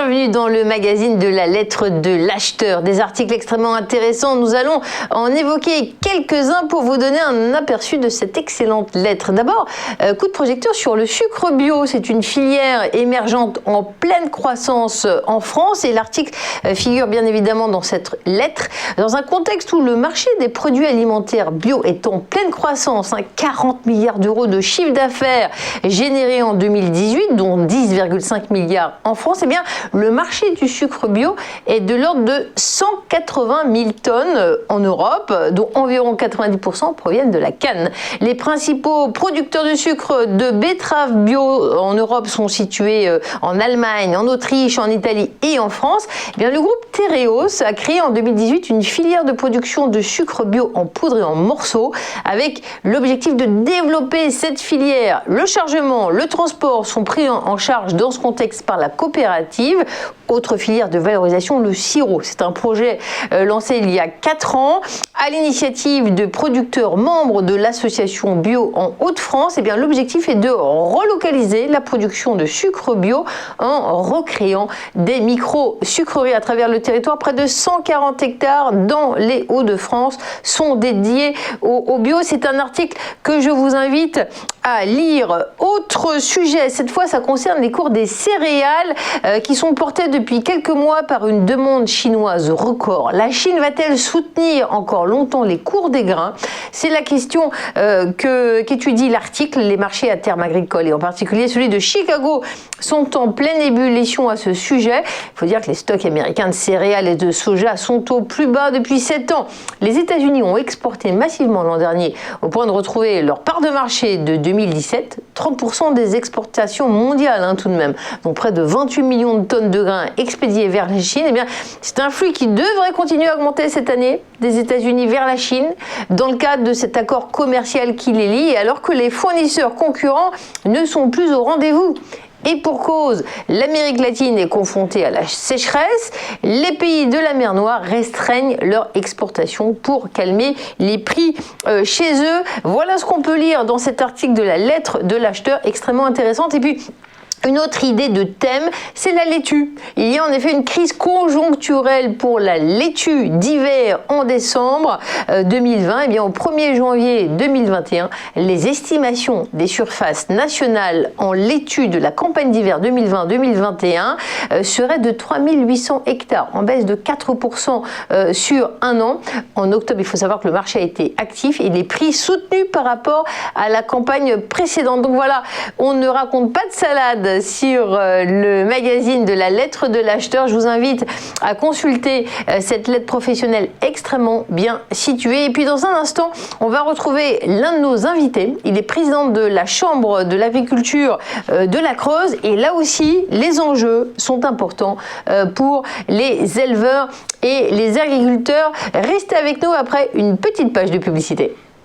Bienvenue dans le magazine de la lettre de l'acheteur. Des articles extrêmement intéressants. Nous allons en évoquer quelques-uns pour vous donner un aperçu de cette excellente lettre. D'abord, coup de projecteur sur le sucre bio. C'est une filière émergente en pleine croissance en France et l'article figure bien évidemment dans cette lettre. Dans un contexte où le marché des produits alimentaires bio est en pleine croissance, 40 milliards d'euros de chiffre d'affaires générés en 2018, dont 10,5 milliards en France, eh bien, le marché du sucre bio est de l'ordre de 180 000 tonnes en Europe, dont environ 90% proviennent de la canne. Les principaux producteurs de sucre de betterave bio en Europe sont situés en Allemagne, en Autriche, en Italie et en France. Eh bien, le groupe Tereos a créé en 2018 une filière de production de sucre bio en poudre et en morceaux, avec l'objectif de développer cette filière. Le chargement, le transport sont pris en charge dans ce contexte par la coopérative. Autre filière de valorisation, le sirop. C'est un projet lancé il y a 4 ans à l'initiative de producteurs membres de l'association bio en Hauts-de-France. Eh bien, l'objectif est de relocaliser la production de sucre bio en recréant des micro-sucreries à travers le territoire. Près de 140 hectares dans les Hauts-de-France sont dédiés au bio. C'est un article que je vous invite à lire. Autre sujet, cette fois ça concerne les cours des céréales qui sont portés depuis quelques mois par une demande chinoise record. La Chine va-t-elle soutenir encore longtemps les cours des grains? C'est la question qu'étudie l'article. Les marchés à terme agricoles et en particulier celui de Chicago sont en pleine ébullition à ce sujet. Il faut dire que les stocks américains de céréales et de soja sont au plus bas depuis 7 ans. Les États-Unis ont exporté massivement l'an dernier au point de retrouver leur part de marché de 2017, 30% des exportations mondiales tout de même, donc près de 28 millions de tonnes de grains expédiés vers la Chine. Eh bien, c'est un flux qui devrait continuer à augmenter cette année des États-Unis vers la Chine dans le cadre de cet accord commercial qui les lie, alors que les fournisseurs concurrents ne sont plus au rendez-vous. Et pour cause, l'Amérique latine est confrontée à la sécheresse. Les pays de la mer Noire restreignent leur exportation pour calmer les prix chez eux. Voilà ce qu'on peut lire dans cet article de la lettre de l'acheteur, extrêmement intéressante. Et puis, une autre idée de thème, c'est la laitue. Il y a en effet une crise conjoncturelle pour la laitue d'hiver en décembre 2020. Et bien au 1er janvier 2021, les estimations des surfaces nationales en laitue de la campagne d'hiver 2020-2021 seraient de 3800 hectares, en baisse de 4% sur un an. En octobre, il faut savoir que le marché a été actif et les prix soutenus par rapport à la campagne précédente. Donc voilà, on ne raconte pas de salade sur le magazine de la lettre de l'acheteur. Je vous invite à consulter cette lettre professionnelle extrêmement bien située. Et puis dans un instant, on va retrouver l'un de nos invités. Il est président de la Chambre de l'agriculture de la Creuse. Et là aussi, les enjeux sont importants pour les éleveurs et les agriculteurs. Restez avec nous après une petite page de publicité.